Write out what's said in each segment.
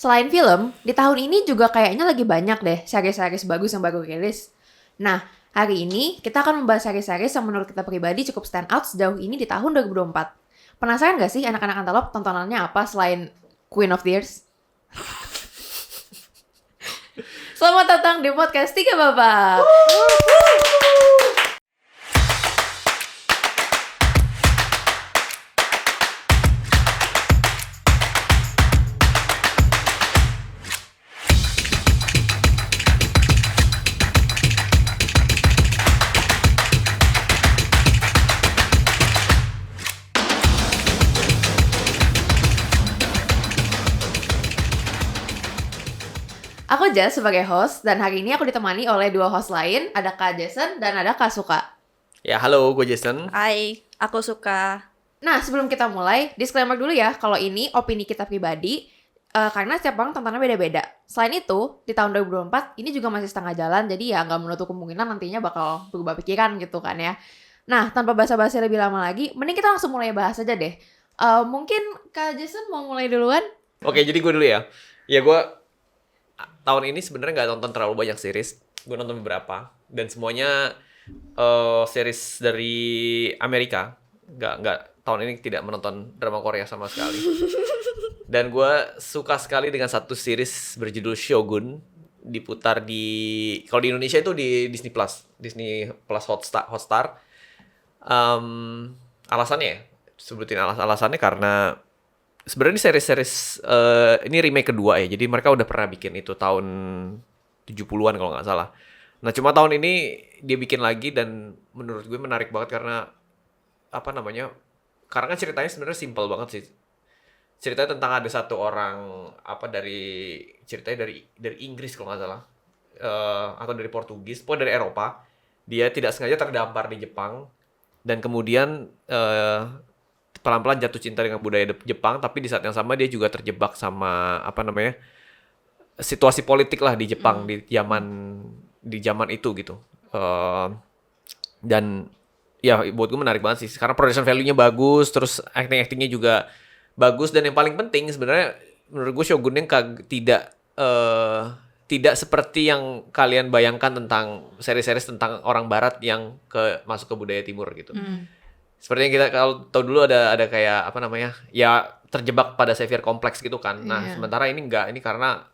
Selain film, di tahun ini juga kayaknya lagi banyak deh series-series bagus yang baru rilis. Nah, hari ini kita akan membahas series-series yang menurut kita pribadi cukup stand out sejauh ini di tahun 2024. Penasaran gak sih anak-anak Antelope tontonannya apa selain Queen of Tears? Selamat datang di podcast Tiga Babak. Aku Jess sebagai host, dan hari ini aku ditemani oleh dua host lain, ada Kak Jason dan ada Kak Suka. Ya, halo, gue Jason. Hai, aku suka. Nah, sebelum kita mulai, disclaimer dulu ya, kalau ini opini kita pribadi, karena setiap orang tontonnya beda-beda. Selain itu, di tahun 2024, ini juga masih setengah jalan, jadi ya nggak menutup kemungkinan nantinya bakal berubah pikiran gitu kan ya. Nah, tanpa basa-basi lebih lama lagi, mending kita langsung mulai bahas aja deh. Mungkin Kak Jason mau mulai duluan? Oke, jadi gue dulu ya. Ya, gue tahun ini sebenarnya nggak nonton terlalu banyak series. Gue nonton beberapa. Dan semuanya series dari Amerika. Nggak tahun ini tidak menonton drama Korea sama sekali. Dan gue suka sekali dengan satu series berjudul Shogun. Diputar kalau di Indonesia itu di Disney Plus Hotstar. Alasannya ya, sebutin alasannya karena sebenarnya ini series ini remake kedua ya. Jadi mereka udah pernah bikin itu tahun 70-an kalau nggak salah. Nah, cuma tahun ini dia bikin lagi dan menurut gue menarik banget karena karena kan ceritanya sebenarnya simple banget sih. Ceritanya tentang ada satu orang ceritanya dari Inggris kalau nggak salah. Atau dari Portugis, pokoknya dari Eropa. Dia tidak sengaja terdampar di Jepang dan kemudian pelan-pelan jatuh cinta dengan budaya Jepang, tapi di saat yang sama dia juga terjebak sama situasi politik lah di Jepang di zaman itu gitu. Dan ya buat gue menarik banget sih karena production value-nya bagus, terus actingnya juga bagus, dan yang paling penting sebenarnya menurut gue Shogun yang tidak seperti yang kalian bayangkan tentang seri-series tentang orang barat yang masuk ke budaya timur gitu. Seperti yang kita kalau tahu dulu ada kayak ya terjebak pada savior kompleks gitu kan. Nah, sementara ini enggak, ini karena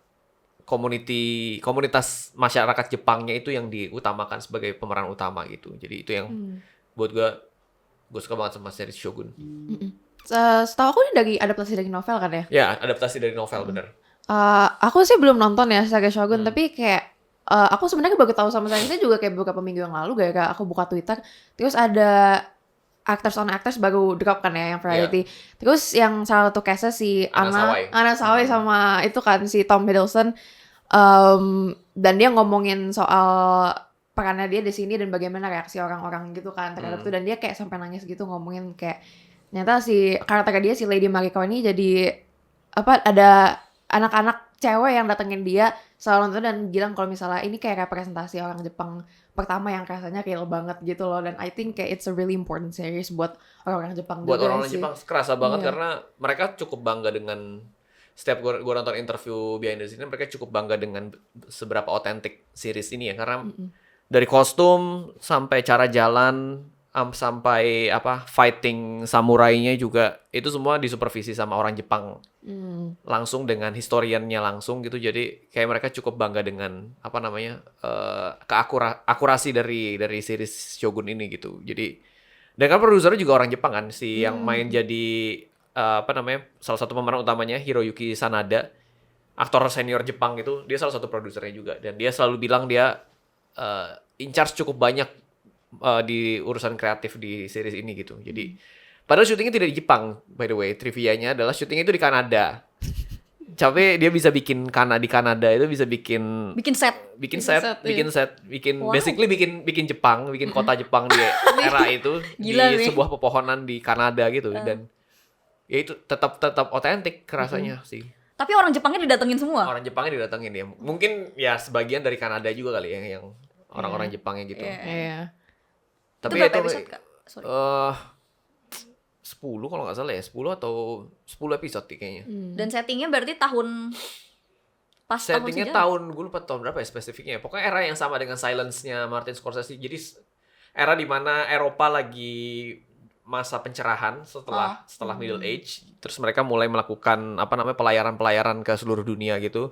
komunitas masyarakat Jepangnya itu yang diutamakan sebagai pemeran utama gitu. Jadi itu yang buat gue suka banget sama series Shogun. Setahu aku ini adaptasi dari novel kan ya? Ya, adaptasi dari novel bener. Aku sih belum nonton ya series Shogun, tapi kayak aku sebenarnya baru tahu sama seriesnya juga kayak beberapa minggu yang lalu, kayak aku buka Twitter, terus ada actors on actors baru drop kan ya yang variety. Terus yang salah satu case-nya si Anna Sawai sama itu kan si Tom Hiddleston, dan dia ngomongin soal perannya dia di sini dan bagaimana reaksi orang-orang gitu kan terhadap itu, dan dia kayak sampai nangis gitu ngomongin kayak ternyata si karakter dia si Lady Mariko ini jadi ada anak-anak cewek yang datengin dia selalu nonton dan bilang kalau misalnya ini kayak representasi orang Jepang pertama yang rasanya real banget gitu loh, dan I think kayak it's a really important series buat orang-orang Jepang buat juga orang sih. Jepang kerasa banget karena mereka cukup bangga dengan setiap gue nonton interview behind the scene, mereka cukup bangga dengan seberapa otentik series ini ya, karena dari kostum sampai cara jalan sampai fighting samurainya juga itu semua disupervisi sama orang Jepang langsung dengan historiannya langsung gitu. Jadi kayak mereka cukup bangga dengan akurasi dari series Shogun ini gitu. Jadi dan kan produsernya juga orang Jepang kan, si yang main jadi salah satu pemeran utamanya Hiroyuki Sanada, aktor senior Jepang gitu, dia salah satu produsernya juga, dan dia selalu bilang dia in charge cukup banyak di urusan kreatif di series ini gitu. Jadi padahal syutingnya tidak di Jepang, by the way. Trivianya adalah syutingnya itu di Kanada. Capek dia bisa bikin di Kanada itu bisa bikin basically bikin Jepang, bikin kota Jepang di era itu. Gila di nih. sebuah pepohonan di Kanada gitu. Dan ya itu tetap otentik rasanya sih. Tapi orang Jepangnya didatengin semua. Orang Jepangnya didatengin ya. Mungkin ya sebagian dari Kanada juga kali ya yang orang-orang Jepangnya gitu. Iya. Tapi itu berapa itu episode, Kak? Sorry. 10 kalau nggak salah ya, 10 atau 10 episode kayaknya. Dan settingnya berarti tahun pas tahun settingnya sejarah. tahun, gue lupa tahun berapa ya spesifiknya. Pokoknya era yang sama dengan Silence-nya Martin Scorsese. Jadi era di mana Eropa lagi masa pencerahan setelah Middle Age, terus mereka mulai melakukan pelayaran-pelayaran ke seluruh dunia gitu,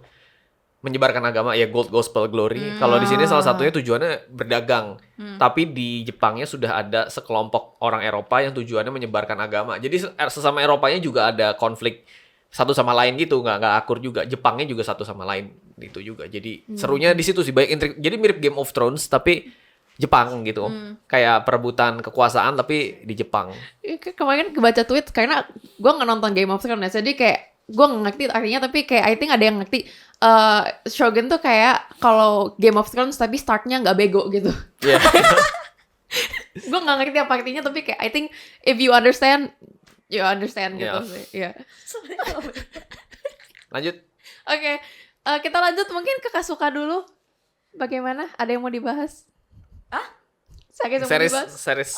menyebarkan agama ya, gospel glory. Kalau di sini salah satunya tujuannya berdagang, tapi di Jepangnya sudah ada sekelompok orang Eropa yang tujuannya menyebarkan agama. Jadi sesama Eropanya juga ada konflik satu sama lain gitu, nggak akur juga. Jepangnya juga satu sama lain itu juga. Jadi serunya di situ sih, banyak intrik. Jadi mirip Game of Thrones tapi Jepang gitu, kayak perebutan kekuasaan tapi di Jepang. Kemarin kebaca tweet karena gue nggak nonton Game of Thrones ya, jadi kayak gue nggak ngerti artinya, tapi kayak I think ada yang ngerti. Shogun tuh kayak kalau Game of Thrones tapi startnya nggak bego gitu. Yeah. Gue nggak ngerti apa artinya, tapi kayak I think if you understand gitu Yeah. sih. Iya. Lanjut. Oke, kita lanjut mungkin ke Kasuka dulu. Bagaimana? Ada yang mau dibahas? Sakit mau dibahas? Series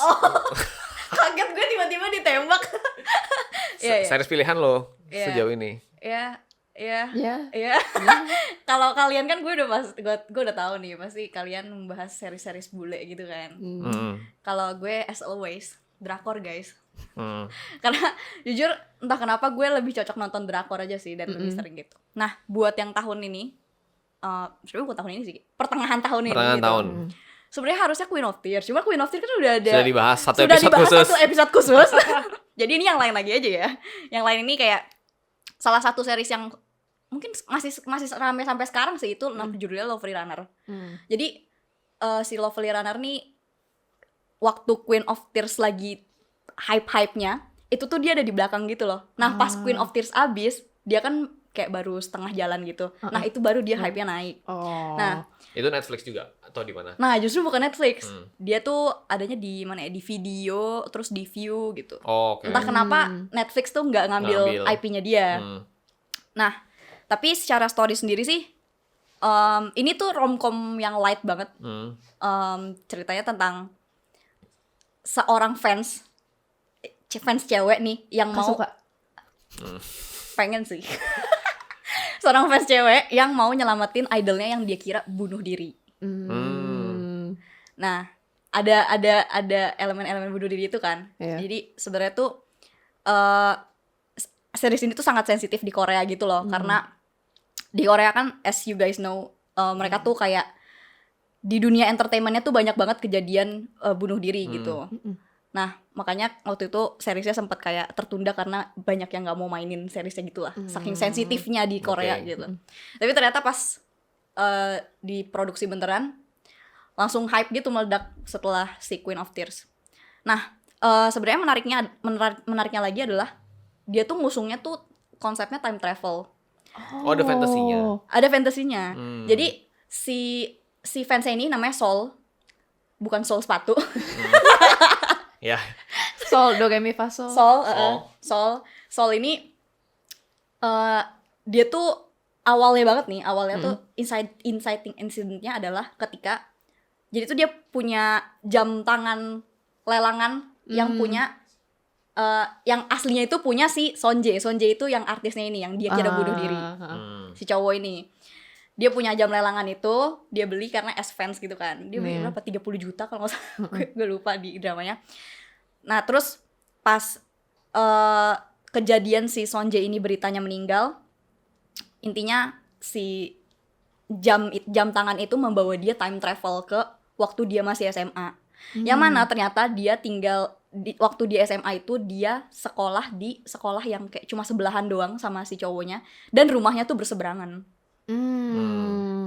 Kaget gue tiba-tiba ditembak. Iya. series pilihan lo Iya. sejauh ini. Iya. Ya. Kalau kalian kan gue udah tahu nih, pasti kalian membahas seri-series bule gitu kan. Kalau gue as always drakor guys. Karena jujur entah kenapa gue lebih cocok nonton drakor aja sih dan lebih sering gitu. Nah, buat yang tahun ini sebenarnya bukan tahun ini sih, pertengahan tahun ini gitu. Tahun. Sebenarnya harusnya Queen of Tears, cuma Queen of Tears kan udah ada Sudah dibahas satu sudah episode dibahas khusus. satu episode khusus. Jadi ini yang lain lagi aja ya. Yang lain ini kayak salah satu series yang mungkin masih ramai sampai sekarang sih, itu judulnya Lovely Runner. Jadi si Lovely Runner nih waktu Queen of Tears lagi hype-hype-nya, itu tuh dia ada di belakang gitu loh. Nah, pas Queen of Tears abis, dia kan kayak baru setengah jalan gitu. Nah, itu baru dia hype-nya naik. Oh. Nah, Itu Netflix juga atau di mana? nah justru bukan Netflix. Dia tuh adanya di mana ya? Di video, terus di View gitu. Oh, oke. Entah kenapa Netflix tuh nggak ngambil IP-nya dia. Nah, tapi secara story sendiri sih, ini tuh romcom yang light banget. Ceritanya tentang seorang fans cewek nih yang mau Kasuka. pengen sih. Seorang fans cewek yang mau nyelamatin idolnya yang dia kira bunuh diri. Nah, ada elemen-elemen bunuh diri itu kan. Iya. Jadi sebenarnya tuh series ini tuh sangat sensitif di Korea gitu loh, karena di Korea kan as you guys know, mereka tuh kayak di dunia entertainmentnya tuh banyak banget kejadian bunuh diri gitu. Nah, makanya waktu itu seriesnya sempat kayak tertunda karena banyak yang nggak mau mainin seriesnya gitulah, saking sensitifnya di Korea gitu. Tapi ternyata pas diproduksi beneran langsung hype gitu, meledak setelah si Queen of Tears. Nah, sebenarnya menariknya lagi adalah dia tuh ngusungnya tuh konsepnya time travel. Oh, ada fantasinya. Ada fantasinya. Jadi si fansnya ini namanya Sol, bukan Sol sepatu. Ya. Sol, do re mi fa sol. Sol ini dia tuh awalnya tuh inciting incident-nya adalah ketika jadi tuh dia punya jam tangan lelangan yang punya yang aslinya itu punya si Sonje itu yang artisnya ini yang dia kira bunuh diri. Si cowok ini dia punya jam lelangan itu, dia beli karena as fans gitu kan. Dia beli berapa? 30 juta kalau nggak salah. Gue lupa di dramanya. Nah, terus pas kejadian si Sonje ini beritanya meninggal, intinya si jam tangan itu membawa dia time travel ke waktu dia masih SMA. Yang mana ternyata dia tinggal waktu di SMA itu dia sekolah di sekolah yang kayak cuma sebelahan doang sama si cowoknya, dan rumahnya tuh berseberangan.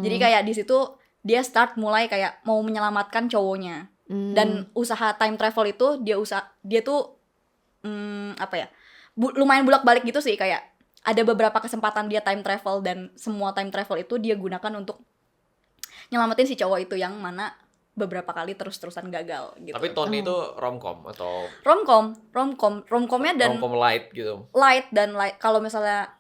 Jadi kayak di situ dia start mulai kayak mau menyelamatkan cowoknya. Dan usaha time travel itu dia tuh lumayan bolak-balik gitu sih, kayak ada beberapa kesempatan dia time travel dan semua time travel itu dia gunakan untuk nyelamatin si cowok itu, yang mana beberapa kali terus-terusan gagal gitu. Tapi tone itu romcom atau romcomnya dan romcom light gitu. light. Kalau misalnya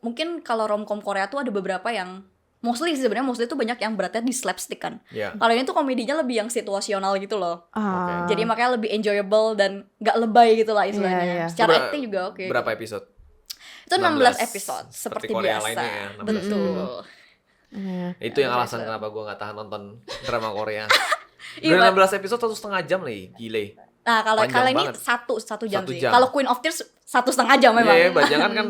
mungkin kalau romcom Korea tuh ada beberapa yang mostly itu banyak yang beratnya di slapstick kan. Yeah. Kalau ini tuh komedinya lebih yang situasional gitu loh. Okay. Jadi makanya lebih enjoyable dan gak lebay gitu lah istilahnya. Yeah. Secara acting juga oke. Berapa episode? Itu 16 episode seperti seperti Korea biasa. lainnya ya, 16 Betul. Iya. Itu yang alasan kenapa gue nggak tahan nonton drama Korea. Iya, Udah 16 episode 1,5 jam nih, gile. Nah, kalau Panjang ini banget. satu jam 1 sih. jam. Kalau Queen of Tears 1,5 jam memang. Iya, Bajangan kan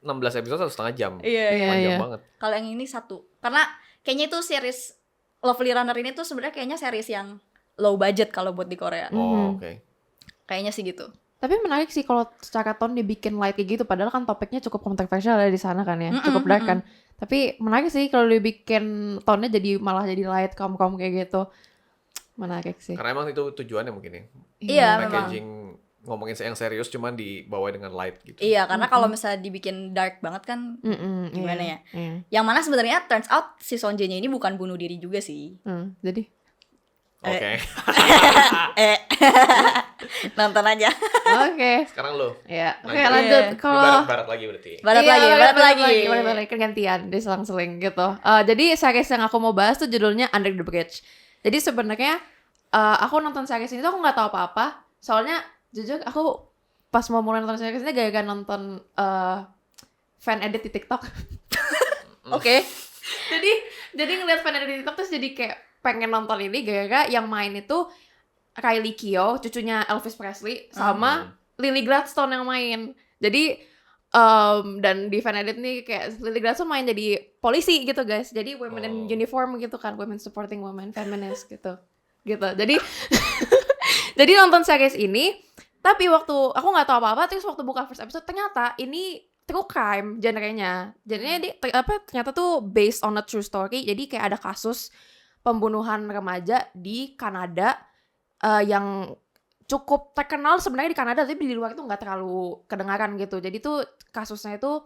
16 episode 1,5 jam. Iya, iya. Panjang Iya. banget. Kalau yang ini 1. Karena kayaknya itu series Lovely Runner ini tuh sebenarnya kayaknya series yang low budget kalau buat di Korea. Oh, oke. Kayaknya sih gitu. Tapi menarik sih kalau secara tone dibikin light kayak gitu, padahal kan topiknya cukup kontroversial ya di sana kan ya, cukup dark kan. Tapi menarik sih kalau dibikin tone-nya jadi malah jadi light calm kayak gitu. Menarik sih. Karena emang itu tujuannya mungkin ya. Iya, memang. Packaging ngomongin yang serius cuman dibawa dengan light gitu. Iya, karena kalau misalnya dibikin dark banget kan gimana ya? Iya. Yang mana sebenarnya turns out si Son Jae-nya ini bukan bunuh diri juga sih. Jadi Oke. Nonton aja. oke. Sekarang lo. Ya, oke Lanjut. lanjut. Iya. Kalau Barat lagi berarti. Barat Iya, lagi, barat lagi. Barat kan gantian, diselang-seling gitu. Jadi series yang aku mau bahas tuh judulnya Under the Bridge. Jadi sebenarnya aku nonton series ini tuh aku nggak tahu apa-apa. Soalnya jujur aku pas mau mulai nonton series ini gara-gara nonton fan edit di TikTok. Oke. jadi ngeliat fan edit di TikTok terus jadi kayak pengen nonton ini gara-gara yang main itu Kylie Kyo, cucunya Elvis Presley, sama Lily Gladstone yang main. Jadi dan di fan edit nih kayak Lily Gladstone main jadi polisi gitu guys. Jadi women in uniform gitu kan, women supporting women, feminist gitu. Jadi jadi nonton series ini, tapi waktu aku nggak tahu apa-apa, terus waktu buka first episode ternyata ini true crime genrenya. Jadinya ternyata tuh based on a true story. Jadi kayak ada kasus pembunuhan remaja di Kanada yang cukup terkenal sebenarnya di Kanada, tapi di luar itu nggak terlalu kedengaran gitu. Jadi tuh kasusnya itu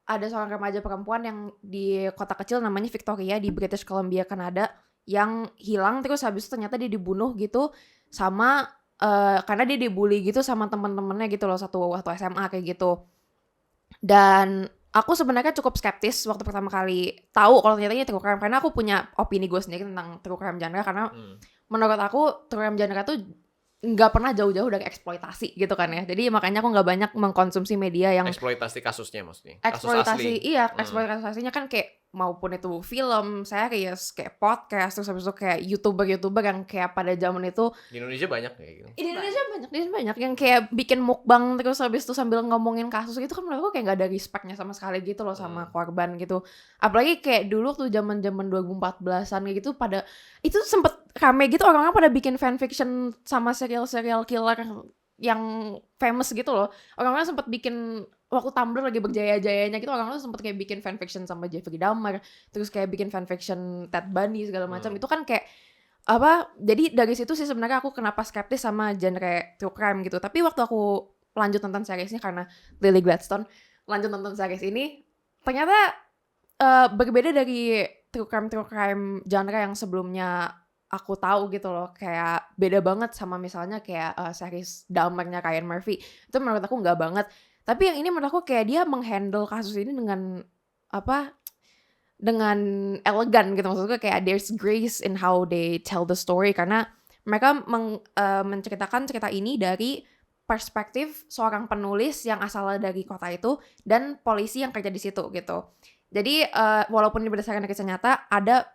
ada seorang remaja perempuan yang di kota kecil namanya Victoria di British Columbia, Kanada, yang hilang terus habis itu ternyata dia dibunuh gitu sama karena dia dibully gitu sama temen-temennya gitu loh waktu SMA kayak gitu. Dan aku sebenarnya cukup skeptis waktu pertama kali tahu kalau ternyata ini true crime, karena aku punya opini gue sendiri tentang true crime genre, karena menurut aku true crime genre tuh nggak pernah jauh-jauh dari eksploitasi gitu kan ya. Jadi makanya aku nggak banyak mengkonsumsi media yang eksploitasi kasusnya maksudnya. Kasus asli. eksploitasi. Iya, eksploitasinya kan kayak maupun itu film, series, kayak podcast, terus habis itu kayak YouTuber yang kayak pada zaman itu Di Indonesia banyak kayak gitu. di Indonesia banyak yang kayak bikin mukbang terus habis itu sambil ngomongin kasus gitu kan, menurut aku kayak nggak ada respectnya sama sekali gitu loh sama korban gitu. Apalagi kayak dulu tuh zaman-zaman 2014-an kayak gitu, pada itu sempet rame gitu orang-orang pada bikin fanfiction sama serial killer yang famous gitu loh. Orang-orang sempet bikin waktu Tumblr lagi berjaya-jayanya gitu, orang-orang sempet kayak bikin fanfiction sama Jeffrey Dahmer, terus kayak bikin fanfiction Ted Bundy segala macam. Itu kan kayak apa, jadi dari situ sih sebenarnya aku kenapa skeptis sama genre true crime gitu. Tapi waktu aku lanjut nonton seriesnya karena Lily Gladstone, lanjut nonton series ini ternyata berbeda dari true crime genre yang sebelumnya aku tahu gitu loh. Kayak beda banget sama misalnya kayak series Dahmer-nya Ryan Murphy, itu menurut aku nggak banget. Tapi yang ini menurut aku kayak dia menghandle kasus ini dengan dengan elegan gitu. Maksudnya kayak there's grace in how they tell the story, karena mereka menceritakan cerita ini dari perspektif seorang penulis yang asalnya dari kota itu dan polisi yang kerja di situ gitu. Jadi walaupun ini berdasarkan kisah nyata, ada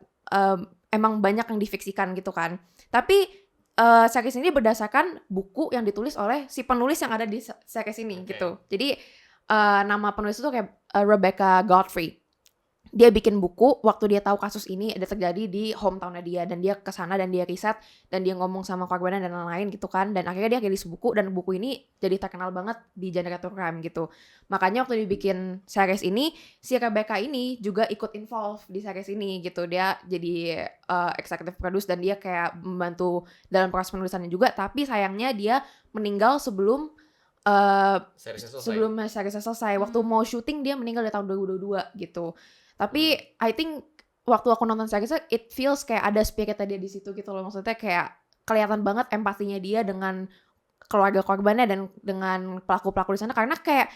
emang banyak yang difiksikan gitu kan. Tapi series ini berdasarkan buku yang ditulis oleh si penulis yang ada di series ini gitu. Jadi nama penulis itu kayak Rebecca Godfrey. Dia bikin buku waktu dia tahu kasus ini ada terjadi di hometown-nya dia, dan dia kesana dan dia riset dan dia ngomong sama korbannya dan lain-lain gitu kan, dan akhirnya dia rilis buku dan buku ini jadi terkenal banget di genre true crime gitu. Makanya waktu dibikin series ini, si Rebecca ini juga ikut involve di series ini gitu. Dia jadi executive produce dan dia kayak membantu dalam proses penulisannya juga, tapi sayangnya dia meninggal sebelum sebelum seriesnya selesai. Waktu mau syuting dia meninggal di tahun 2022 gitu. Tapi I think waktu aku nonton seriesnya, it feels kayak ada spiritnya dia di situ gitu loh. Maksudnya kayak kelihatan banget empatinya dia dengan keluarga korbannya dan dengan pelaku-pelaku di sana, karena kayak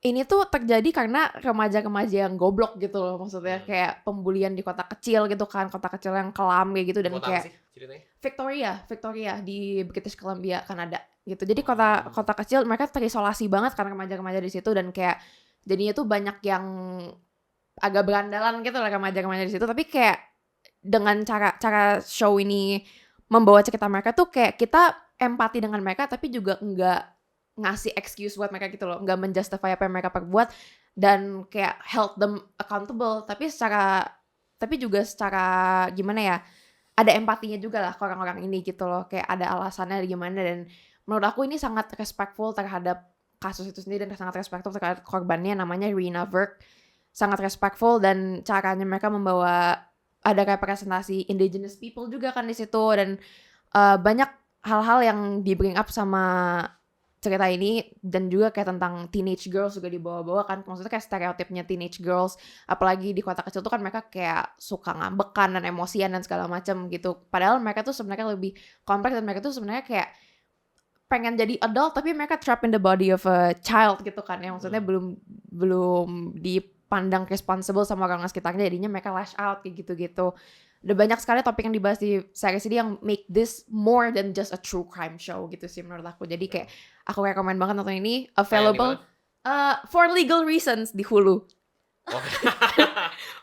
ini tuh terjadi karena remaja-remaja yang goblok gitu loh, maksudnya kayak pembulian di kota kecil gitu kan, kota kecil yang kelam kayak gitu, dan Kota apa kayak sih ceritanya? Victoria di British Columbia, Kanada gitu. Jadi kota kecil, mereka terisolasi banget karena remaja-remaja di situ, dan kayak jadinya tuh banyak yang agak berandalan gitu lah remaja-remaja di situ. Tapi kayak dengan cara show ini membawa cerita mereka tuh kayak kita empati dengan mereka, tapi juga enggak ngasih excuse buat mereka gitu loh, nggak menjustify apa yang mereka perbuat, dan kayak held them accountable, tapi juga secara gimana ya, ada empatinya juga lah ke orang-orang ini gitu loh, kayak ada alasannya gimana. Dan menurut aku ini sangat respectful terhadap kasus itu sendiri, dan sangat respectful terhadap korbannya, namanya Rena Verk. Sangat respectful, dan caranya mereka membawa, ada representasi indigenous people juga kan di situ, dan banyak hal-hal yang di bring up sama cerita ini, dan juga kayak tentang teenage girls juga dibawa-bawa kan, maksudnya kayak stereotipnya teenage girls, apalagi di kota kecil tuh kan mereka kayak suka ngambekan dan emosian dan segala macam gitu, padahal mereka tuh sebenarnya lebih kompleks, dan mereka tuh sebenarnya kayak pengen jadi adult tapi mereka trapped in the body of a child gitu kan ya, maksudnya belum dipandang responsible sama orang sekitarnya, jadinya mereka lash out kayak gitu-gitu. Udah banyak sekali topik yang dibahas di series ini yang make this more than just a true crime show gitu sih menurut aku. Jadi kayak aku rekomen banget nonton ini, available for legal reasons di Hulu.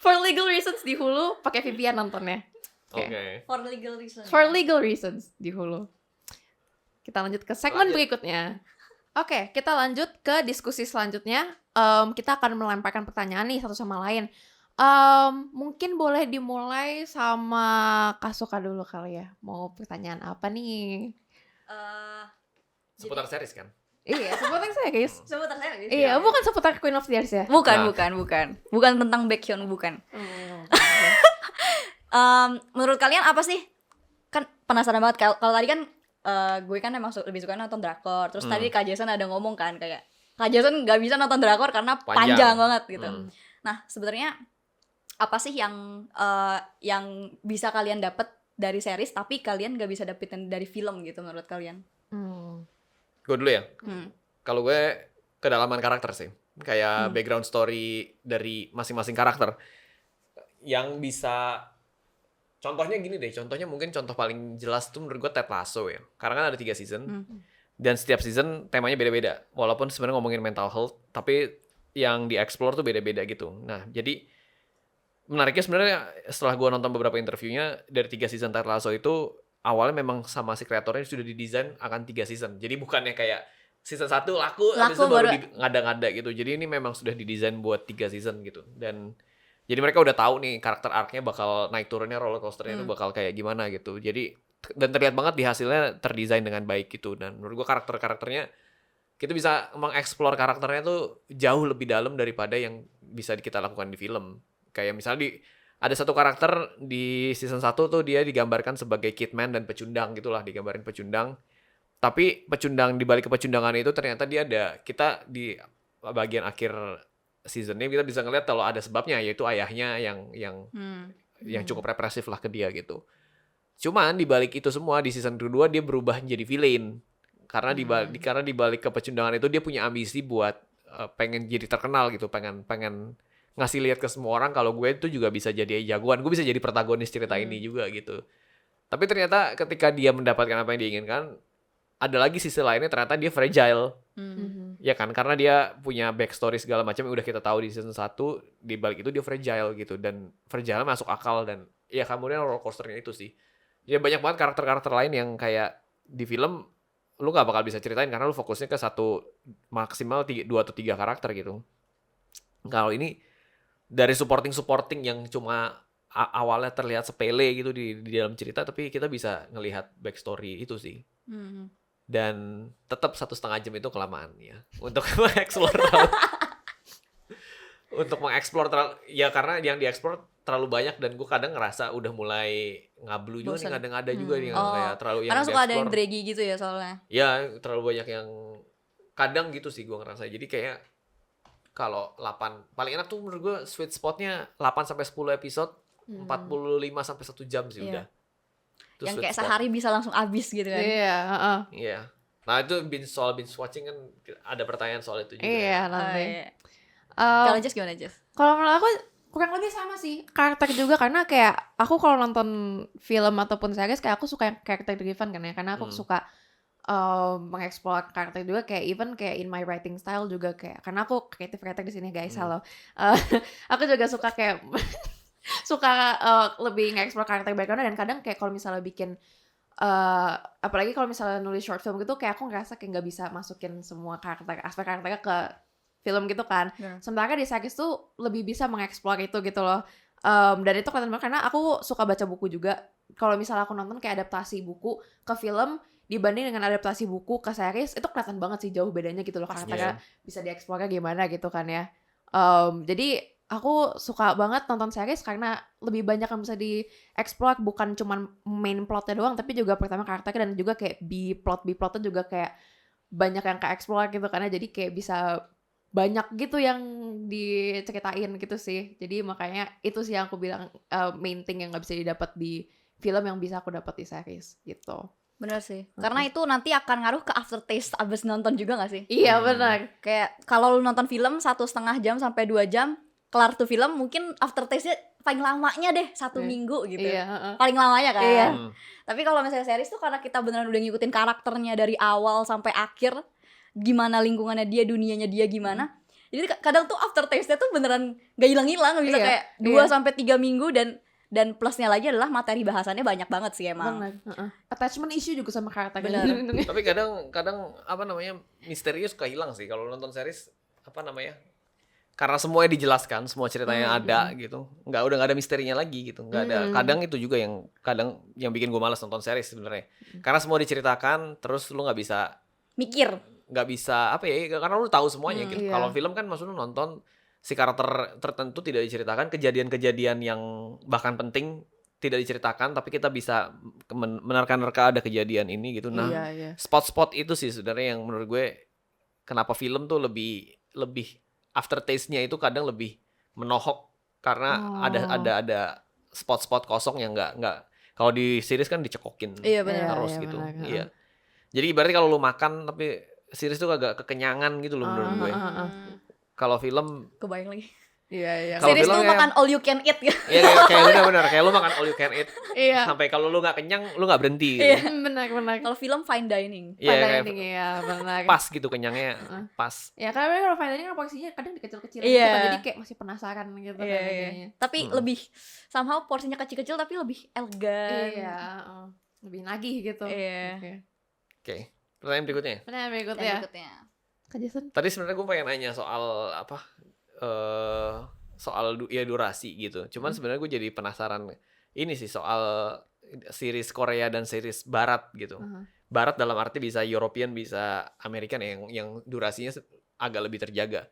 For legal reasons di Hulu, pakai VPN nontonnya. Oke. For legal reason. For legal reasons di Hulu. Kita lanjut ke segmen Lanjut. berikutnya. Oke, kita lanjut ke diskusi selanjutnya. Kita akan melemparkan pertanyaan nih satu sama lain. Mungkin boleh dimulai sama Kasuka dulu kali ya. Mau pertanyaan apa nih? Seputar series kan? Iya, seputar series. Seputar series. Iya, bukan seputar Queen of Tears ya? Bukan, Nah. bukan tentang Baekhyun, bukan. Menurut kalian apa sih? Kan penasaran banget, kalau tadi kan gue kan emang lebih suka nonton drakor. Terus tadi Kak Jason ada ngomong kan kayak Kak Jason nggak bisa nonton drakor karena panjang banget gitu. Nah, sebenarnya apa sih yang bisa kalian dapat dari series tapi kalian nggak bisa dapetin dari film gitu menurut kalian? Gue dulu ya. Kalau gue kedalaman karakter sih, kayak background story dari masing-masing karakter yang bisa. Contohnya gini deh, mungkin contoh paling jelas tuh menurut gue Ted Lasso ya, karena kan ada 3 season dan setiap season temanya beda-beda, walaupun sebenarnya ngomongin mental health, tapi yang di-explore tuh beda-beda gitu. Nah, jadi menariknya sebenarnya setelah gue nonton beberapa interviewnya dari 3 season Ted Lasso itu, awalnya memang sama si kreatornya sudah didesain akan 3 season. Jadi bukannya kayak season 1 laku habis itu baru ngada-ngada gitu. Jadi ini memang sudah didesain buat 3 season gitu. Dan jadi mereka udah tahu nih karakter arc-nya bakal naik turunnya, roller coaster-nya itu bakal kayak gimana gitu. Jadi dan terlihat banget di hasilnya terdesain dengan baik gitu. Dan menurut gue karakternya kita bisa mengeksplor karakternya tuh jauh lebih dalam daripada yang bisa kita lakukan di film. Kayak misalnya ada satu karakter di season 1 tuh dia digambarkan sebagai kitman dan pecundang gitulah, digambarin pecundang. Tapi pecundang, di balik kepecundangan itu ternyata dia kita di bagian akhir seasonnya kita bisa ngeliat kalau ada sebabnya, yaitu ayahnya yang cukup represif lah ke dia gitu. Cuman di balik itu semua di season kedua dia berubah menjadi villain karena di balik kepecundangan itu dia punya ambisi buat pengen jadi terkenal gitu, pengen ngasih lihat ke semua orang kalau gue itu juga bisa jadi jagoan, gue bisa jadi protagonis cerita ini juga gitu. Tapi ternyata ketika dia mendapatkan apa yang diinginkan, ada lagi sisi lainnya, ternyata dia fragile. Ya kan, karena dia punya backstory segala macam yang udah kita tahu di season 1, di balik itu dia fragile gitu, dan fragile masuk akal, dan ya kemudian roller coasternya itu sih. Ya banyak banget karakter-karakter lain yang kayak di film lu gak bakal bisa ceritain karena lu fokusnya ke satu maksimal 2 atau 3 karakter gitu. Kalau ini dari supporting yang cuma awalnya terlihat sepele gitu di dalam cerita, tapi kita bisa ngelihat backstory itu sih. Dan tetap 1,5 jam itu kelamaan ya untuk mengeksplor ya karena yang dieksplor terlalu banyak, dan gue kadang ngerasa udah mulai ngablu juga nih, kadang ada juga nih kayak terlalu yang karena suka ada yang dieksplor. draggy gitu ya soalnya. Ya terlalu banyak yang kadang gitu sih gue ngerasa. Jadi kayak kalau 8 paling enak tuh menurut gue sweet spotnya 8-10 episode, 45 sampai 1 jam sih udah. Itu yang sweet kayak spot. sehari bisa langsung habis gitu kan. Iya, Iya. Nah itu binge watching kan ada pertanyaan soal itu juga. Iya, ya. nanti. Iya. Kalau Jess gimana Jess? Kalau menurut aku kurang lebih sama sih karakter juga, karena kayak aku kalau nonton film ataupun series kayak aku suka yang karakter driven kan ya, karena aku suka mengeksplor karakter juga, kayak even kayak in my writing style juga, kayak karena aku creative writer di sini guys, halo. Aku juga suka kayak suka lebih ngeksplor karakter background, dan kadang kayak kalau misalnya bikin apalagi kalau misalnya nulis short film gitu, kayak aku ngerasa kayak nggak bisa masukin semua aspek karakternya ke film gitu kan. Sementara di series tuh lebih bisa mengeksplor itu gitu loh. Dan itu kelihatan banget karena aku suka baca buku juga. Kalau misalnya aku nonton kayak adaptasi buku ke film dibanding dengan adaptasi buku ke series, itu kelihatan banget sih jauh bedanya gitu loh, karakternya bisa dieksplornya gimana gitu kan ya. Jadi aku suka banget nonton series karena lebih banyak yang bisa dieksplor, bukan cuman main plotnya doang, tapi juga pertama karakternya, dan juga kayak B-plotnya juga kayak banyak yang ke-explore gitu, karena jadi kayak bisa banyak gitu yang diceritain gitu sih. Jadi makanya itu sih yang aku bilang main thing yang nggak bisa didapat di film yang bisa aku dapat di series gitu. Bener sih, karena itu nanti akan ngaruh ke aftertaste abis nonton juga gak sih? Iya benar. Kayak kalau lu nonton film 1,5 jam sampai 2 jam, kelar tuh film, mungkin aftertaste-nya paling lamanya deh 1 minggu gitu. Iya. Paling lamanya kan. Iya. Tapi kalau misalnya series tuh karena kita beneran udah ngikutin karakternya dari awal sampai akhir, gimana lingkungannya dia, dunianya dia gimana. Jadi kadang tuh aftertaste-nya tuh beneran gak hilang-hilang, bisa kayak 2 sampai 3 minggu, dan plusnya lagi adalah materi bahasannya banyak banget sih emang. Benar. Attachment issue juga sama karakter. Bener. Tapi kadang apa namanya, misterius suka hilang sih kalau nonton series, apa namanya, karena semuanya dijelaskan, semua ceritanya ada gitu, udah nggak ada misterinya lagi gitu, nggak ada. Kadang itu juga yang bikin gue malas nonton series sebenarnya, karena semua diceritakan, terus lu nggak bisa apa ya, karena lu tahu semuanya gitu. Iya. Kalau film kan maksud lu nonton si karakter tertentu tidak diceritakan, kejadian-kejadian yang bahkan penting tidak diceritakan, tapi kita bisa menerka-nerka ada kejadian ini gitu. Nah, Iya. spot-spot itu sih sebenarnya yang menurut gue kenapa film tuh lebih aftertaste-nya itu kadang lebih menohok, karena ada spot-spot kosong yang nggak kalau di series kan dicekokin Iya, benar. terus Iya, gitu. benar. Iya. Jadi ibaratnya kalau lu makan tapi series tuh agak kekenyangan gitu loh menurut gue. Kalau film Kebayang lagi. Iya. Kalau Series film tuh ya- makan all you can eat gitu. Iya kayak benar-benar kayak lu makan all you can eat. Iya. Sampai kalau lu nggak kenyang, lu nggak berhenti gitu. Benar. Kalau film fine dining. Iya, Fine kayak dining, iya benar. pas gitu kenyangnya, pas. Ya karena kalau fine dining kan porsinya kadang dikecil-kecilin Iya. gitu kan, jadi kayak masih penasaran gitu kan Iya. kayaknya. Tapi lebih somehow porsinya kecil-kecil tapi lebih elegan. Iya, lebih nagih gitu. Iya. Oke. Oke. Pertanyaan berikutnya. Benar berikutnya. Yang berikutnya. Kak Jason. Tadi sebenarnya gue pengen nanya soal apa? Soal durasi gitu. Cuman sebenarnya gue jadi penasaran ini sih soal series Korea dan series Barat gitu. Barat dalam arti bisa European, bisa American yang durasinya agak lebih terjaga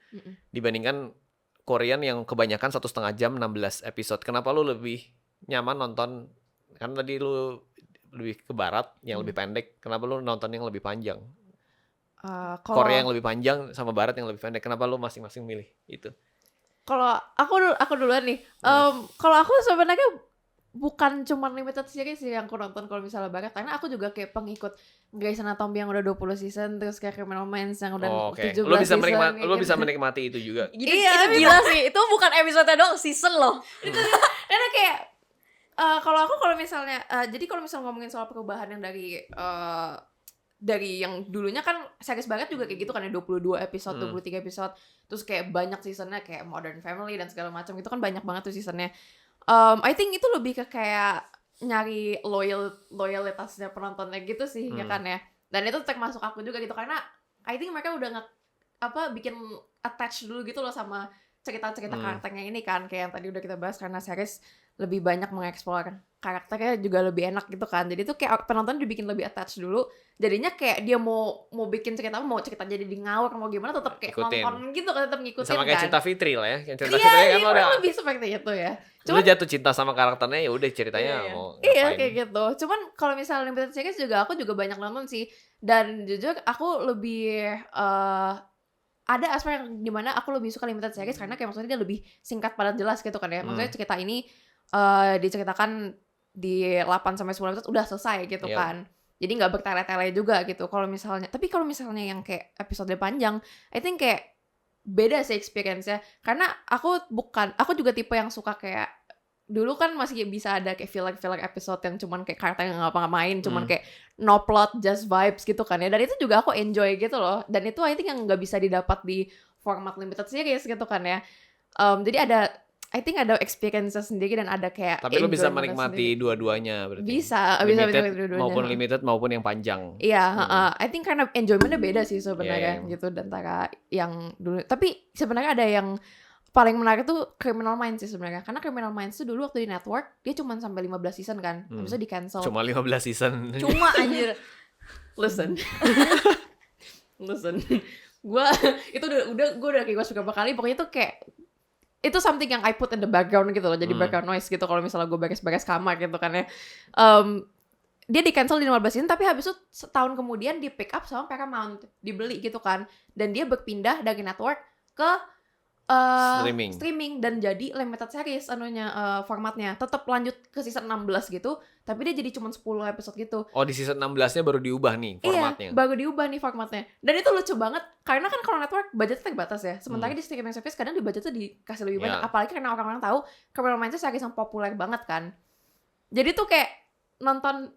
dibandingkan Korean yang kebanyakan 1,5 jam 16 episode. Kenapa lu lebih nyaman nonton, kan tadi lu lebih ke Barat yang lebih pendek, kenapa lu nonton yang lebih panjang? Korea yang lebih panjang sama Barat yang lebih pendek, kenapa lu masing-masing milih itu? Kalau aku duluan nih. Kalau aku sebenarnya bukan cuma limited series sih yang aku nonton kalau misalnya Barat, karena aku juga kayak pengikut Grey's Anatomy yang udah 20 season, terus kayak Criminal Minds yang udah 17 season. Lu bisa menikmati itu juga. Itu gila sih. Itu bukan episode doang, season loh. Karena kayak kalau misalnya jadi kalau misalnya ngomongin soal perubahan yang dari yang dulunya kan series Barat juga kayak gitu kan ya, 22 episode, 23 episode, terus kayak banyak seasonnya kayak Modern Family dan segala macam gitu kan, banyak banget tuh seasonnya. I think itu lebih ke kayak nyari loyalitasnya penontonnya gitu sih, ya kan ya. Dan itu termasuk aku juga gitu, karena I think mereka udah bikin attach dulu gitu loh sama cerita-cerita karakternya ini kan, kayak yang tadi udah kita bahas, karena series lebih banyak mengeksplor karakternya juga lebih enak gitu kan. Jadi tuh kayak penonton dibikin lebih attach dulu. Jadinya kayak dia mau bikin cerita apa, mau cerita jadi di ngawur mau gimana, tetap kayak Ikutin. nonton gitu kan, tetap ngikutin Sama kayak kan. Cinta Fitri lah ya. Yang Cinta Iya, Fitri kan lo udah lebih seperti itu ya. lu jatuh cinta sama karakternya, ya udah ceritanya mau Iya ngapain. kayak gitu. Cuman kalau misalnya limited series juga aku juga banyak nonton sih. Dan jujur aku lebih ada aspek yang dimana aku lebih suka limited series karena kayak maksudnya dia lebih singkat padat jelas gitu kan ya. Maksudnya cerita ini diceritakan di 8-10 episode udah selesai gitu kan. Jadi nggak bertele-tele juga gitu. Tapi kalau misalnya yang kayak episode panjang, I think kayak beda sih experience-nya. Karena aku juga tipe yang suka kayak dulu kan masih bisa ada kayak filler episode yang cuman kayak karakter yang ngapa-ngapain, cuman kayak no plot, just vibes gitu kan ya. Dan itu juga aku enjoy gitu loh. Dan itu I think yang nggak bisa didapat di format limited series gitu kan ya. Jadi I think ada experience sendiri dan ada kayak Tapi lo bisa enjoyment menikmati sendiri. dua-duanya berarti. Bisa Limited dua-duanya. maupun limited maupun yang panjang. Iya, I think karena enjoyment-nya beda sih sebenarnya Yeah. gitu dan antara yang dulu. Tapi sebenarnya ada yang paling menarik tuh Criminal Minds sih sebenarnya. Karena Criminal Minds tuh dulu waktu di network dia cuma sampai 15 season kan. Habis itu di cancel. Cuma 15 season. Cuma anjir. Listen. Gua itu gue udah request beberapa kali, pokoknya tuh kayak itu something yang I put in the background gitu loh, jadi background noise gitu kalau misalnya gue beres-beres kamar gitu kan ya. Dia di cancel di 15 season, tapi habis itu setahun kemudian di pick up sama Paramount, dibeli gitu kan, dan dia berpindah dari network ke streaming dan jadi limited series formatnya. Tetap lanjut ke season 16 gitu, tapi dia jadi cuma 10 episode gitu. Oh, di season 16-nya baru diubah nih formatnya. Iya, baru diubah nih formatnya. Dan itu lucu banget karena kan kalau network budgetnya terbatas ya. Sementara di streaming service kadang di budgetnya dikasih lebih banyak, apalagi karena orang-orang tahu Criminal Minds itu series yang populer banget kan. Jadi tuh kayak nonton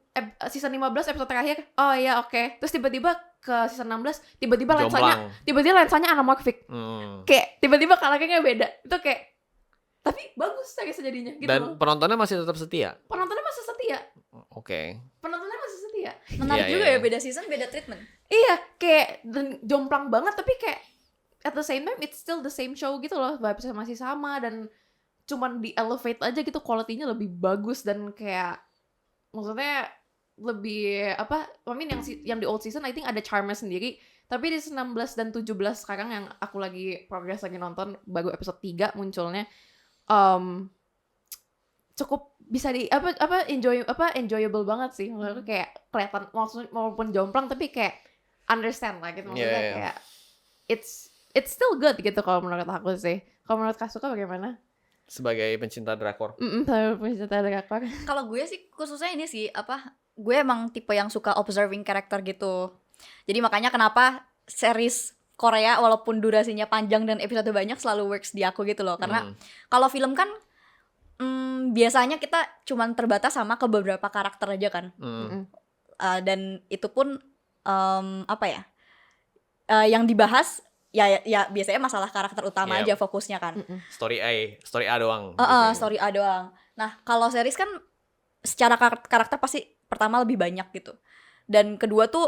season 15 episode terakhir, oh iya oke. Terus tiba-tiba ke season 16 tiba-tiba lensanya anamorphic. Kayak tiba-tiba karakternya beda. Itu kayak tapi bagus series jadinya gitu. Dan penontonnya masih tetap setia. Penontonnya masih setia. Oke. Penontonnya masih setia. Menarik Iya, juga iya. ya, beda season, beda treatment. Iya, kayak dan jomplang banget tapi kayak at the same time it's still the same show gitu loh. Vibes-nya masih sama dan cuman di elevate aja gitu, quality-nya lebih bagus dan kayak maksudnya lebih yang di old season I think ada charm-nya sendiri. Tapi di 19 dan 17 sekarang yang aku lagi progress lagi nonton, baru episode 3 munculnya, cukup bisa enjoyable banget sih. Maksudnya kayak kelihatan walaupun jomplang tapi kayak understand lah gitu. Maksudnya kayak it's still good gitu kalau menurut aku sih. Kalau menurut Kak Suka bagaimana? Sebagai pencinta drakor. Pencinta drakor. Kalau gue sih khususnya ini sih gue emang tipe yang suka observing karakter gitu. Jadi makanya kenapa series Korea walaupun durasinya panjang dan episode banyak selalu works di aku gitu loh. Karena kalau film kan biasanya kita cuman terbatas sama ke beberapa karakter aja kan. Dan itu pun yang dibahas ya biasanya masalah karakter utama aja fokusnya kan. Story A doang. Story A doang. Nah, kalau series kan secara karakter pasti pertama lebih banyak gitu. Dan kedua tuh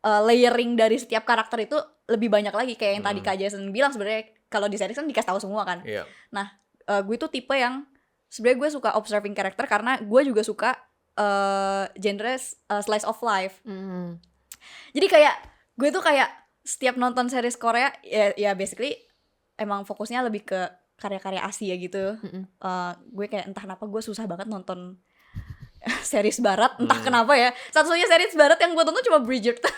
layering dari setiap karakter itu lebih banyak lagi, kayak yang tadi Kak Jason bilang, sebenarnya kalau di series kan dikasih tahu semua kan. Iya. Nah, gue tuh tipe yang sebenarnya gue suka observing karakter karena gue juga suka genre slice of life. Jadi kayak gue tuh kayak setiap nonton series Korea ya basically emang fokusnya lebih ke karya-karya Asia gitu. Gue kayak entah kenapa gue susah banget nonton series barat, entah kenapa ya. Satu-satunya series barat yang gue tonton cuma Bridgerton.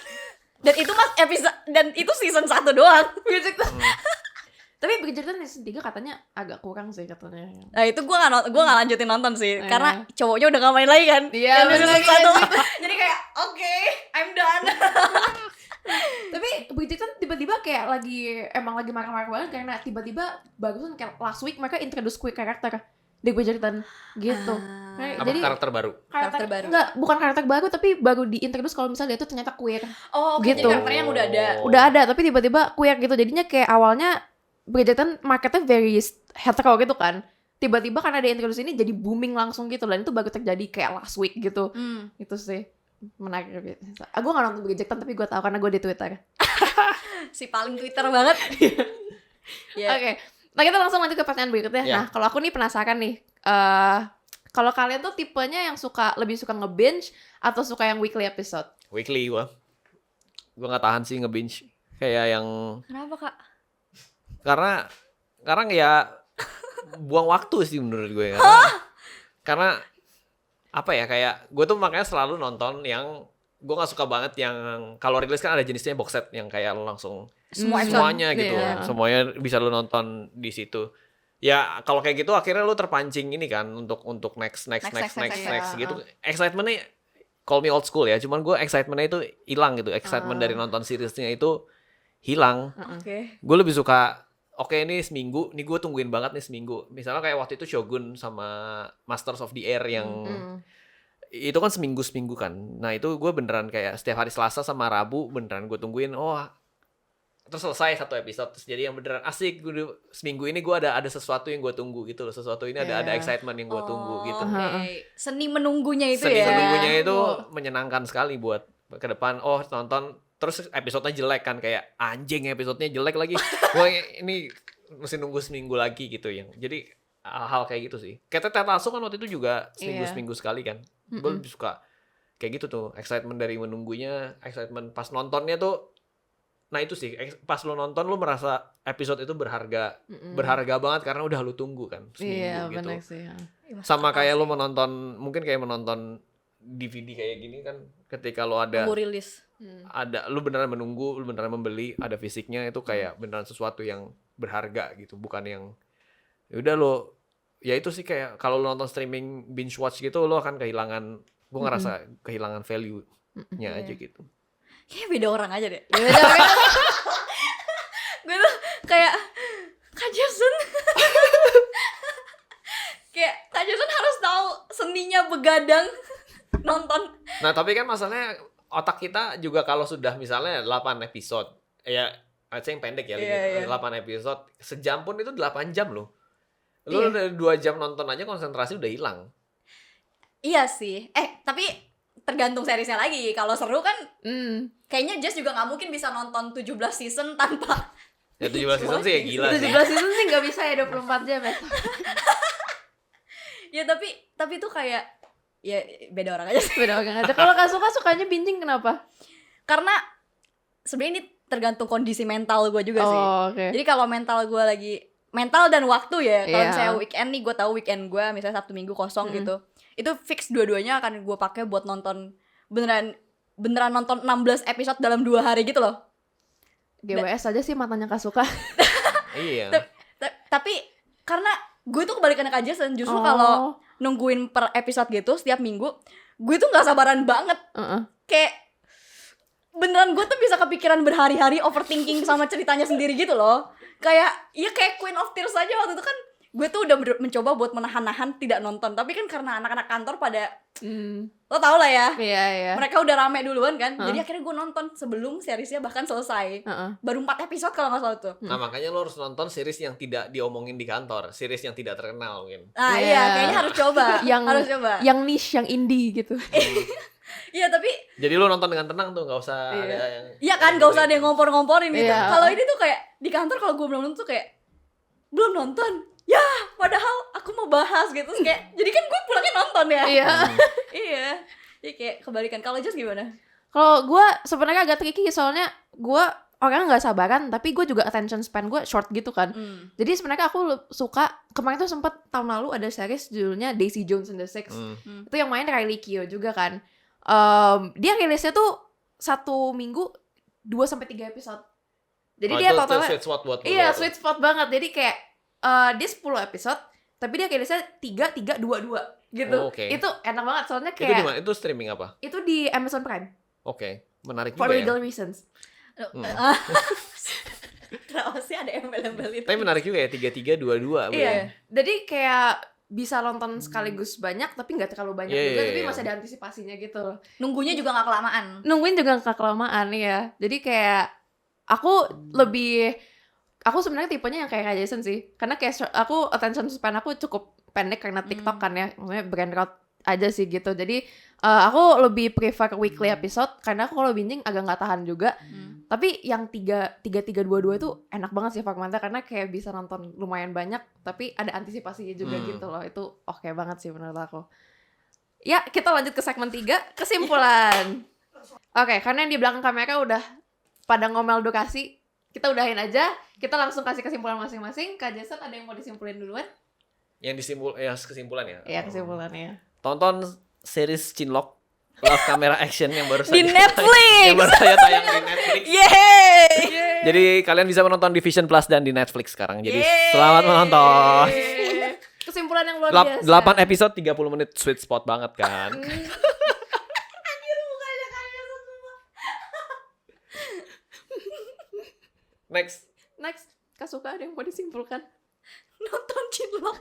Dan itu season 1 doang. Bridgerton. Tapi Bridgerton season 3 katanya agak kurang sih katanya. Nah itu gue gak lanjutin nonton sih, karena cowoknya udah gak main lagi kan. Iya, yang di season 1. Jadi kayak okay, I'm done. Tapi Bridgerton tiba-tiba kayak emang lagi marah-marah banget karena tiba-tiba bagusan kayak last week mereka introduce queer karakter di Bridgerton gitu. Apa Jadi karakter baru? Karakter baru. Enggak, bukan karakter baru tapi baru diintroduce kalau misalnya dia tuh ternyata queer. Oh, gitu. Jadi karakternya yang udah ada. Udah ada tapi tiba-tiba queer gitu. Jadinya kayak awalnya Bridgerton marketnya very hetero gitu kan. Tiba-tiba karena dia introduce ini jadi booming langsung gitu, dan itu baru terjadi kayak last week gitu. Itu sih menarik. Gue gak nonton Bridgerton tapi gue tahu karena gue di Twitter. Si paling Twitter banget. Oke. Nah kita langsung lanjut ke pertanyaan berikutnya. Nah kalau aku nih penasaran nih, kalau kalian tuh tipenya yang lebih suka nge-binge atau suka yang weekly episode? Weekly gue nggak tahan sih nge-binge kayak yang. Kenapa Kak? Karena ya buang waktu sih menurut gue. Karena apa ya, kayak gue tuh makanya selalu nonton yang gue nggak suka banget yang kalau rilis kan ada jenisnya box set yang kayak lo langsung semuanya gitu, semuanya bisa lo nonton di situ. Ya kalau kayak gitu akhirnya lo terpancing ini kan untuk next gitu. Excitementnya call me old school ya, cuman gue excitementnya itu hilang gitu. Excitement dari nonton seriesnya itu hilang. Oke. Gue lebih suka oke ini seminggu, nih gue tungguin banget nih seminggu. Misalnya kayak waktu itu Shogun sama Masters of the Air yang itu kan seminggu kan. Nah itu gue beneran kayak setiap hari Selasa sama Rabu beneran gue tungguin. Oh terus selesai satu episode. Terus jadi yang beneran asik. Seminggu ini gue ada sesuatu yang gue tunggu gitu loh. Sesuatu ini ada excitement yang gue tunggu gitu. Oke. Seni menunggunya itu Seni ya. menunggunya itu menyenangkan sekali buat ke depan. Oh nonton terus episodenya jelek kan, kayak anjing episodenya jelek lagi. Gue ini mesti nunggu seminggu lagi gitu yang. Jadi hal kayak gitu sih. Kayak Ted Lasso kan waktu itu juga seminggu sekali kan. Gue lebih suka kayak gitu tuh, excitement dari menunggunya, excitement pas nontonnya tuh. Nah itu sih, pas lo nonton lo merasa episode itu berharga banget karena udah lo tunggu kan seminggu gitu. Bener sih. Sama kayak lo menonton, mungkin kayak menonton DVD kayak gini kan, ketika lo ada rilis. lo beneran menunggu, lo beneran membeli, ada fisiknya, itu kayak beneran sesuatu yang berharga gitu, bukan yang ya udah lo, ya itu sih kayak kalau lo nonton streaming binge watch gitu lo akan kehilangan, gue ngerasa kehilangan value-nya aja gitu. Kayak beda orang aja deh. Gue tuh kayak Kak Jason. Kayak Kak Jason harus tahu seninya begadang nonton. Nah tapi kan masalahnya otak kita juga kalau sudah misalnya 8 episode, ya aja yang pendek ya, 8 episode, sejam pun itu 8 jam loh. Lu udah 2 jam nonton aja konsentrasi udah hilang. Iya sih. Tapi tergantung seriesnya lagi. Kalau seru kan kayaknya Jess juga gak mungkin bisa nonton 17 season tanpa ya 17 season sih ya gila sih. 17 season sih gak bisa ya 24 jam ya. Ya tapi itu kayak ya beda orang aja sih. Beda orang aja. Kalau Kak Suka sukanya binging kenapa? Karena sebenarnya ini tergantung kondisi mental gue juga sih. Okay. Jadi kalau mental gue lagi mental dan waktu ya. Kalau Iya. misalnya weekend nih, gue tahu weekend gue misalnya Sabtu Minggu kosong gitu. Itu fix dua-duanya akan gue pakai buat nonton beneran nonton 16 episode dalam 2 hari gitu loh. GWS aja sih matanya Kak Suka. Iya. Tapi karena gue tuh kebalikannya Kak Jason, justru kalau nungguin per episode gitu setiap minggu, gue tuh nggak sabaran banget. Kayak beneran gue tuh bisa kepikiran berhari-hari overthinking sama ceritanya sendiri gitu loh. Kayak Queen of Tears aja waktu itu kan gue tuh udah mencoba buat menahan-nahan tidak nonton, tapi kan karena anak-anak kantor pada lo tau lah ya, Iya. mereka udah rame duluan kan, jadi akhirnya gue nonton sebelum seriesnya bahkan selesai. Baru 4 episode kalau nggak salah tuh. Nah makanya lo harus nonton series yang tidak diomongin di kantor, series yang tidak terkenal mungkin. Nah iya, kayaknya harus coba. Harus coba. Yang niche, yang indie gitu. Iya tapi jadi lo nonton dengan tenang tuh, nggak usah ada yang. iya kan, gak usah ada yang ngompor-ngomporin gitu. Iya. Kalau ini tuh kayak di kantor, kalau gue belum nonton tuh kayak belum nonton. Ya, padahal aku mau bahas gitu. Terus kayak jadi kan gue pulangnya nonton ya. Iya. Iya. Jadi kayak kebalikan. Kalau Jess gimana? Kalau gue sebenarnya agak tricky soalnya gue orangnya nggak sabaran, tapi gue juga attention span gue short gitu kan. Jadi sebenarnya aku suka, kemarin tuh sempet tahun lalu ada series judulnya Daisy Jones and the Six. Itu yang main Riley Keough juga kan. Dia rilisnya tuh 1 minggu 2-3 episode. Jadi dia totalnya sweet spot buat lo. Iya, sweet spot banget. Jadi kayak dia 10 episode, tapi dia rilisnya 3-2-2 gitu. Itu enak banget soalnya kayak. Itu di mana? Itu streaming apa? Itu di Amazon Prime. Menarik For juga legal ya. reasons. Kenapa sih ada embel-embel itu? Tapi menarik juga ya, 3-3-2-2. Iya. Jadi kayak bisa nonton sekaligus banyak, tapi nggak terlalu banyak juga, tapi masih ada antisipasinya gitu. Nunggunya juga nggak kelamaan. Nungguin juga nggak kelamaan ya. Jadi kayak aku sebenarnya tipenya yang kayak Kak Jason sih, karena kayak aku attention span aku cukup pendek karena TikTok kan ya, maksudnya brain rot aja sih gitu. Jadi aku lebih prefer weekly episode karena aku kalau binging agak nggak tahan juga. Tapi yang 3-3-2-2 itu enak banget sih formatnya, karena kayak bisa nonton lumayan banyak tapi ada antisipasinya juga gitu loh. Itu oke banget sih menurut aku. Ya, kita lanjut ke segmen 3, kesimpulan. Oke, karena yang di belakang kamera udah pada ngomel edukasi, kita udahin aja. Kita langsung kasih kesimpulan masing-masing. Kak Jason ada yang mau disimpulin duluan? Yang kesimpulan ya? Iya, kesimpulannya. Tonton series Chinlock Love Camera Action yang baru Di Netflix! Yang baru saya tayang di Netflix. Yeay! Jadi kalian bisa menonton di Vision Plus dan di Netflix sekarang. Jadi selamat menonton. Kesimpulan yang luar biasa. 8 episode 30 menit, sweet spot banget kan. Next. Kasuka ada yang mau disimpulkan? Nonton Cinlok.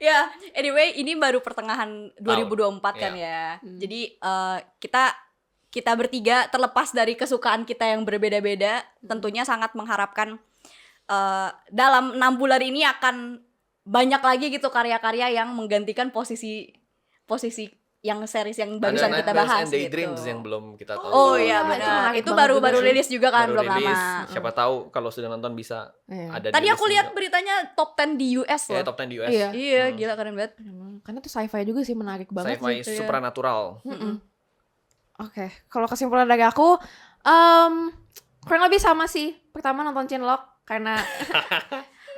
Ya, anyway, ini baru pertengahan 2024 kan ya. Jadi kita bertiga terlepas dari kesukaan kita yang berbeda-beda, tentunya sangat mengharapkan dalam 6 bulan ini akan banyak lagi gitu karya-karya yang menggantikan posisi yang series yang barusan Ada kita Nightmares bahas and gitu. Daydreams yang belum kita tahu. Oh iya Itu benar. menarik Itu banget baru juga sih. rilis juga kan, Baru belum rilis. lama. Siapa tahu kalau sudah nonton bisa Iya. ada. Tadi di aku list lihat juga. beritanya top 10 di US Ya, loh. top 10 di US. Iya. Iya, gila keren banget. Karena tuh sci-fi juga sih, menarik banget Sci-fi sih. supernatural. Oke, kalau kesimpulan dari aku, kurang lebih sama sih. Pertama nonton Cinlok karena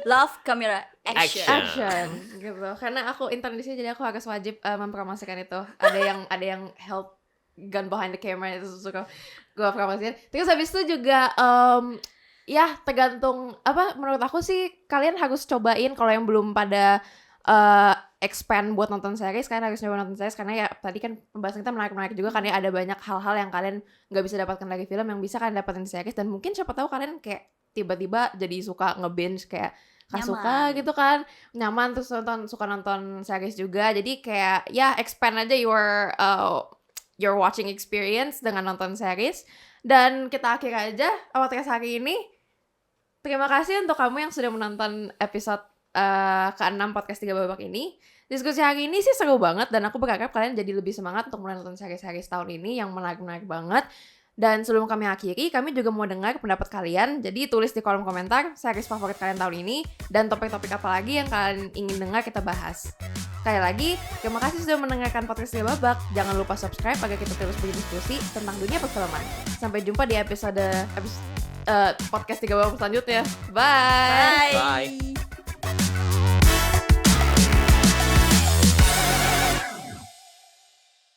Love camera action. action gitu. Karena aku intern di sini, jadi aku harus wajib mempromosikan itu. Ada yang help gun behind the camera, itu suka gue promosikan. Terus habis itu juga ya tergantung apa, menurut aku sih kalian harus cobain kalau yang belum pada expand buat nonton series, kalian harus coba nonton series karena ya tadi kan pembahasan kita menarik juga kan ya, ada banyak hal-hal yang kalian nggak bisa dapatkan dari film yang bisa kalian dapatin di series, dan mungkin siapa tahu kalian kayak tiba-tiba jadi suka nge-binge kayak Kasuka gitu kan, nyaman terus suka nonton series juga, jadi kayak ya expand aja your watching experience dengan nonton series. Dan kita akhir aja podcast hari ini. Terima kasih untuk kamu yang sudah menonton episode ke-6 podcast 3 babak ini. Diskusi hari ini sih seru banget, dan aku berharap kalian jadi lebih semangat untuk mulai nonton series-series tahun ini yang menarik-menarik banget. Dan sebelum kami akhiri, kami juga mau dengar pendapat kalian. Jadi tulis di kolom komentar series favorit kalian tahun ini, dan topik-topik apa lagi yang kalian ingin dengar kita bahas. Sekali lagi, terima kasih sudah mendengarkan podcast 3 babak. Jangan lupa subscribe agar kita terus berdiskusi tentang dunia perfilman. Sampai jumpa di episode podcast 3 babak selanjutnya. Bye! Bye.